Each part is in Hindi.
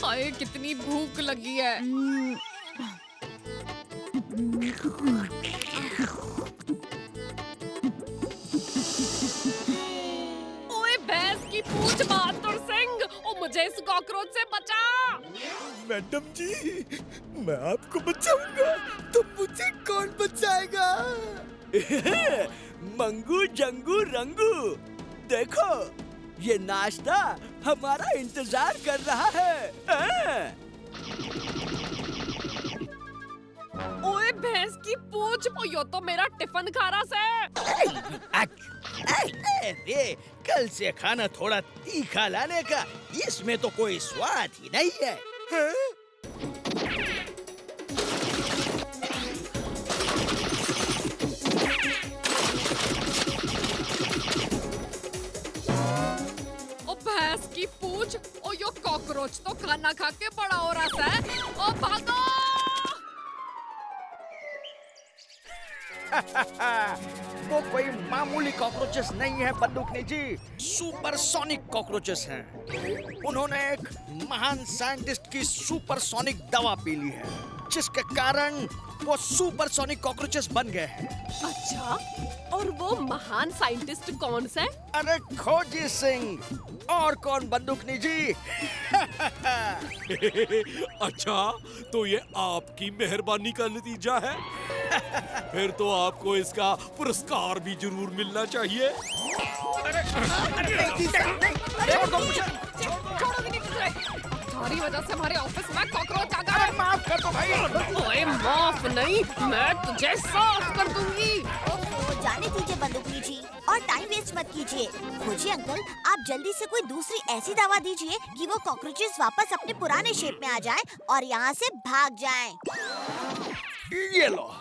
हाय, कितनी भूख लगी है। ओए भैंस की पूंछ बहादुर सिंह, ओ मुझे इस कॉकरोच से बचा। मैडम जी, मैं आपको बचाऊंगा तो मुझे कौन बचाएगा? मंगू जंगू रंगू, देखो ये नाश्ता हमारा इंतजार कर रहा है। ओए भैंस की पूंछ, ओ यो तो मेरा टिफिन खा रहा है। अरे कल से खाना थोड़ा तीखा लाने का, इसमें तो कोई स्वाद ही नहीं है। हाँ? ओ भैंस की पूंछ, ओ यो कॉकरोच तो खाना खा के बड़ा हो रहा है। ओ भागो। वो कोई मामूली कॉकरोचेस नहीं है बंदूकनी जी, सुपरसोनिक कॉकरोचेस हैं। उन्होंने एक महान साइंटिस्ट की सुपरसोनिक दवा पी ली है, जिसके कारण वो सुपरसोनिक कॉकरोचेस बन गए हैं। अच्छा, और वो महान साइंटिस्ट कौन सा है? अरे खोजी सिंह, और कौन बंदूकनी जी? अच्छा, तो ये आपकी मेहरबानी का नतीजा है। फिर तो आपको इसका पुरस्कार भी जरूर मिलना चाहिए। तुम्हारी वजह से हमारे ऑफिस में कॉकरोच आ गए। माफ कर दो भाई। ओए माफ नहीं, मैं तुझे साफ कर दूंगी। ओहो, जाने दीजिए बंदूकनी जी, और टाइम वेस्ट मत कीजिए। खोजी अंकल, आप जल्दी से कोई दूसरी ऐसी दवा दीजिए कि वो कॉकरोचेस वापस अपने पुराने शेप में आ जाएं और यहाँ से भाग जाएं। ये लो,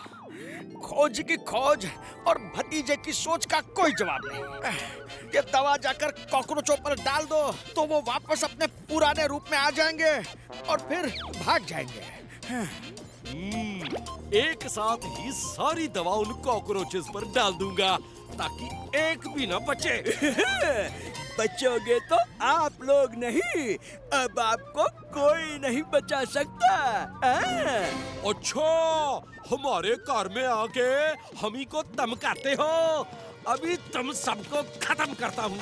खोज की खोज और भतीजे की सोच का कोई जवाब नहीं। ये दवा जाकर कॉकरोचों पर डाल दो तो वो वापस अपने पुराने रूप में आ जाएंगे और फिर भाग जाएंगे। एक साथ ही सारी दवा उन कॉकरोचेस पर डाल दूंगा ताकि एक भी ना बचे। बचोगे तो आप लोग नहीं, अब आपको कोई नहीं बचा सकता। अच्छा, हमारे घर में आके हम ही को धमकाते हो? अभी तुम सबको खत्म करता हूँ।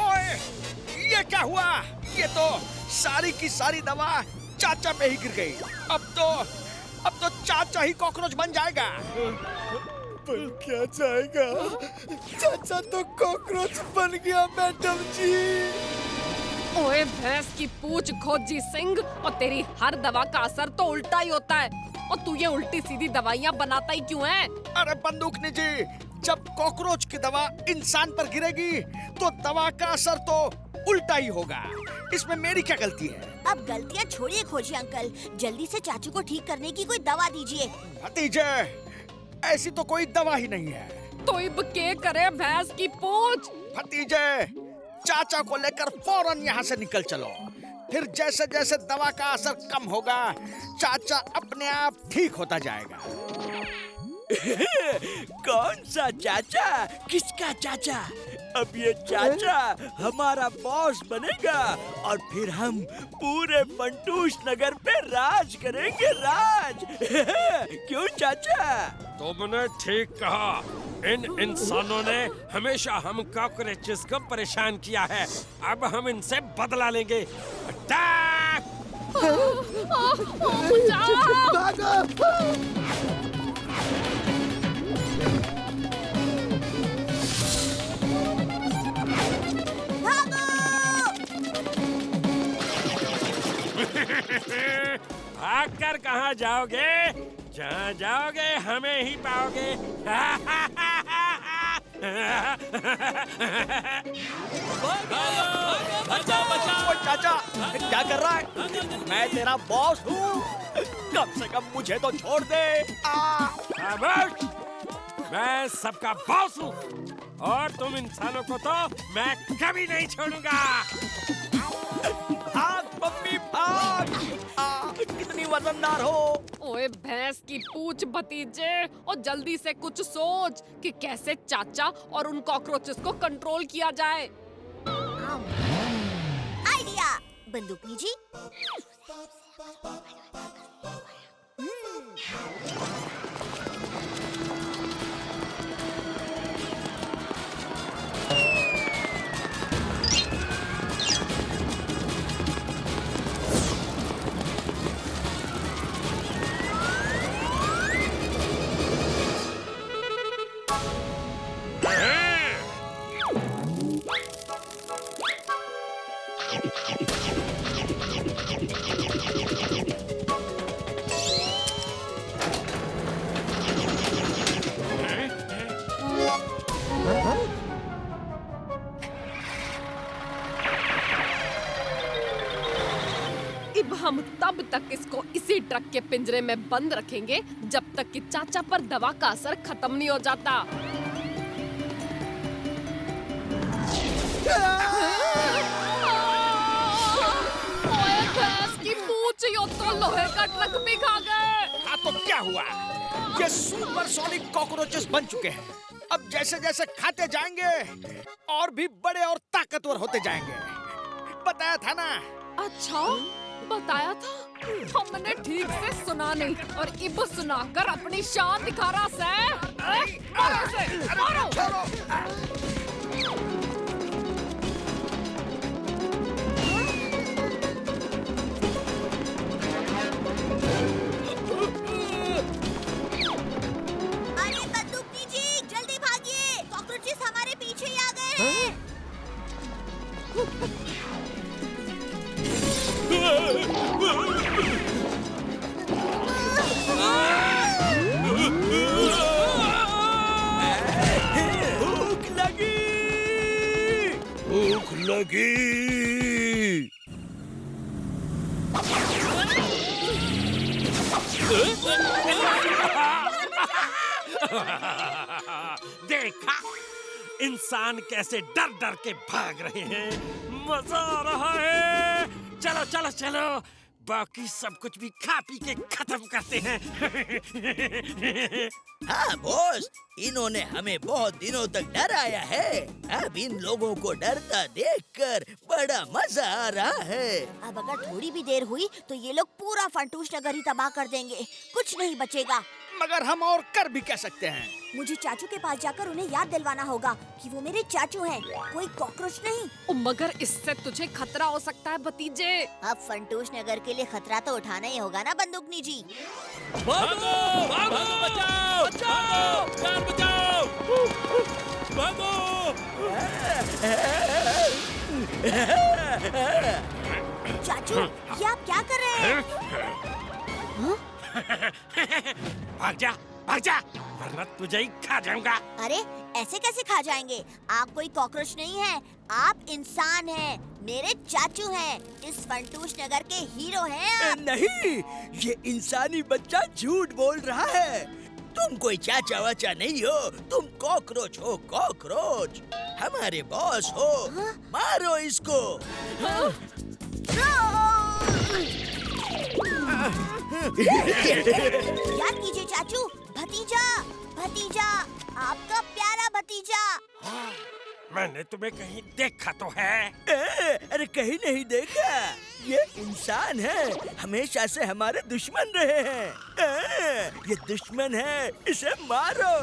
ओए, ये क्या हुआ? ये तो सारी की सारी दवा चाचा पे ही गिर गई। अब तो चाचा ही कॉकरोच बन जाएगा। पर क्या जाएगा? चाचा तो कॉकरोच बन गया मैडम जी। ओए भैंस की पूंछ खोजी सिंह, और तेरी हर दवा का असर तो उल्टा ही होता है। और तू ये उल्टी सीधी दवाइयाँ बनाता ही क्यों है? अरे बंदूकनी जी, जब कॉकरोच की दवा इंसान पर गिरेगी तो दवा का असर तो उल्टा ही होगा। इसमें मेरी क्या गलती है? अब गलतियाँ छोड़िए खोजी अंकल, जल्दी से चाचू को ठीक करने की कोई दवा दीजिए। भतीजे, ऐसी तो कोई दवा ही नहीं है। तो इब के करे भैंस की पूंछ? भतीजे, चाचा को लेकर फौरन यहाँ से निकल चलो। फिर जैसे जैसे दवा का असर कम होगा, चाचा अपने आप ठीक होता जाएगा। कौन सा चाचा? किसका चाचा? अब ये चाचा हमारा बॉस बनेगा और फिर हम पूरे फंटूश नगर पे राज करेंगे, राज। क्यों चाचा? तुमने ठीक कहा। इन इंसानों ने हमेशा हम कॉकरोचेस को परेशान किया है। अब हम इनसे बदला लेंगे। अटैक! भागकर कहाँ जाओगे? जहाँ जाओगे हमें ही पाओगे। बचाओ बचाओ! चाचा क्या कर रहा है? मैं तेरा बॉस हूँ, कम से कम मुझे तो छोड़ दे। खामोश! मैं सबका बॉस हूँ और तुम इंसानों को तो मैं कभी नहीं छोड़ूंगा। भाग मम्मी भाग! शर्मनार हो। ओए भैंस की पूछ भतीजे, और जल्दी से कुछ सोच कि कैसे चाचा और उन कॉकरोचेस को कंट्रोल किया जाए। आइडिया बंदूकनी जी। अब हम तब तक इसको इसी ट्रक के पिंजरे में बंद रखेंगे जब तक कि चाचा पर दवा का असर खत्म नहीं हो जाता। ओए भैंस की पूछ, यो तो लोहे का ट्रक भी खा गए। हाँ तो क्या हुआ? ये सुपरसोनिक कॉकरोचेस बन चुके हैं। अब जैसे जैसे खाते जाएंगे और भी बड़े और ताकतवर होते जाएंगे। बताया था ना। अच्छा, बताया था, हमने ठीक से सुना नहीं और इब सुनाकर अपनी शान दिखा रहा है। मारो इसे, मारो। अरे बंदूकनी जी, जल्दी भागिए, कॉकरोचेस हमारे पीछे ही आ गए हैं। भूख लगी, भूख लगी। देखा, इंसान कैसे डर डर के भाग रहे हैं। मजा आ रहा है। चलो चलो चलो, बाकी सब कुछ भी खा पी के खत्म करते हैं। हाँ बॉस, इन्होंने हमें बहुत दिनों तक डराया है। अब इन लोगों को डरता देखकर बड़ा मजा आ रहा है। अब अगर थोड़ी भी देर हुई तो ये लोग पूरा फंटूश नगर ही तबाह कर देंगे, कुछ नहीं बचेगा। मगर हम और कर भी कह सकते हैं। मुझे चाचू के पास जाकर उन्हें याद दिलवाना होगा कि वो मेरे चाचू हैं, कोई कॉकरोच नहीं। मगर इससे तुझे खतरा हो सकता है भतीजे। अब फंटूश नगर के लिए खतरा तो उठाना ही होगा ना बंदूकनी जी। भागो, भागो, बचाओ, बचाओ, जान बचाओ, भागो। चाचू, ये आप क्या कर रहे हैं? भाग जा, भाग जा, वरना तुझे ही खा जाऊंगा। अरे ऐसे कैसे खा जाएंगे? आप कोई कॉकरोच नहीं हैं, आप इंसान हैं, मेरे चाचू हैं, इस फंटूश नगर के हीरो हैं आप। नहीं, ये इंसानी बच्चा झूठ बोल रहा है। तुम कोई चाचा वाचा नहीं हो, तुम कॉकरोच हो, कॉकरोच। हमारे बॉस हो। मारो इसको। याद कीजिए चाचू, भतीजा, भतीजा, आपका प्यारा भतीजा। मैंने तुम्हें कहीं देखा तो है। अरे कहीं नहीं देखा, ये इंसान है, हमेशा से हमारे दुश्मन रहे हैं। ये दुश्मन है, इसे मारो।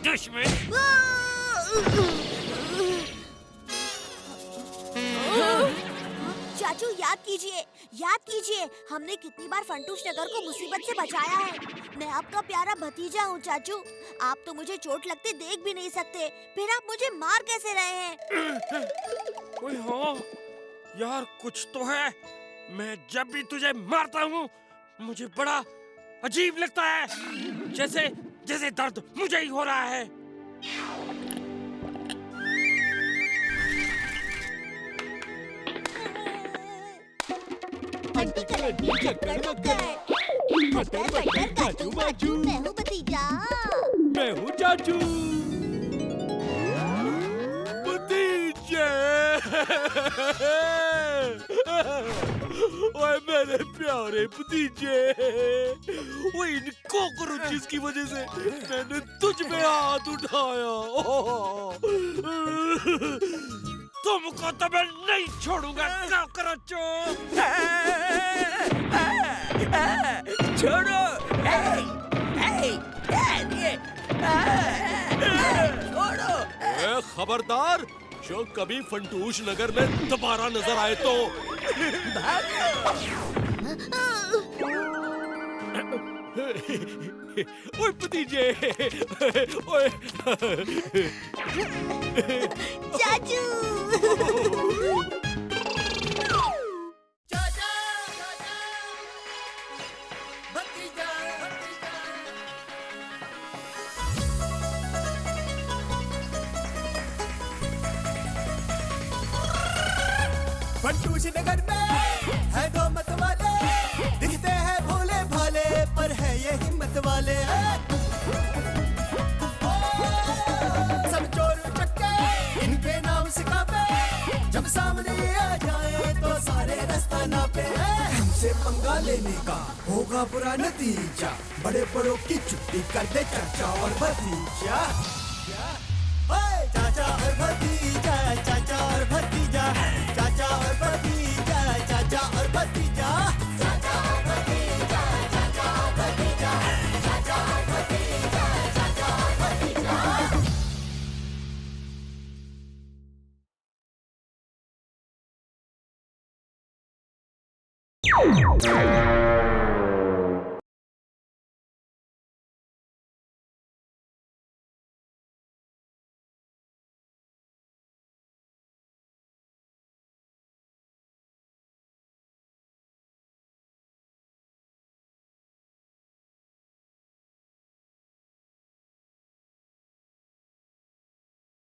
दुश्मन? चाचू याद कीजिए, हमने कितनी बार फंटूश नगर को मुसीबत से बचाया है। मैं आपका प्यारा भतीजा हूँ चाचू, आप तो मुझे चोट लगते देख भी नहीं सकते, फिर आप मुझे मार कैसे रहे हैं? ओए हाँ, यार कुछ तो है। मैं जब भी तुझे मारता हूँ, मुझे बड़ा अजीब लगता है, जैसे जैसे दर्द मुझे ही हो रहा है। बंटी कलंटी चक्कर मक्कर, खट्टर पट्टर काचू बाचू, मैं हूँ भतीजा। मैं हूँ चाचू। भतीजे। ओए मेरे प्यारे भतीजे, वो इन कॉकरोचेस की वजह से मैंने तुझ पे हाथ उठाया। तुमको तो मैं नहीं छोड़ूंगा कॉकरोचों। छोड़ो। छोड़ो। खबरदार, जो कभी फंटूश नगर में दोबारा नजर आए तो। ओए भतीजे, ओए चाचू। फंटूश नगर में है दो मत वाले, दिखते हैं भोले भाले पर है ये हिम्मत वाले। सब चोर चक्के इनके नाम से कापे, जब सामने आ जाए तो सारे रास्ता नापे। हमसे पंगा लेने का होगा बुरा नतीजा, बड़े बड़ों की छुट्टी कर दे चाचा और भतीजा। चाचा और भतीजा, चाचा और भतीजा, चाचा और भतीजा, चाचा और भतीजा, चाचा और भतीजा, चाचा और भतीजा, चाचा और भतीजा, चाचा और भतीजा। Yeah.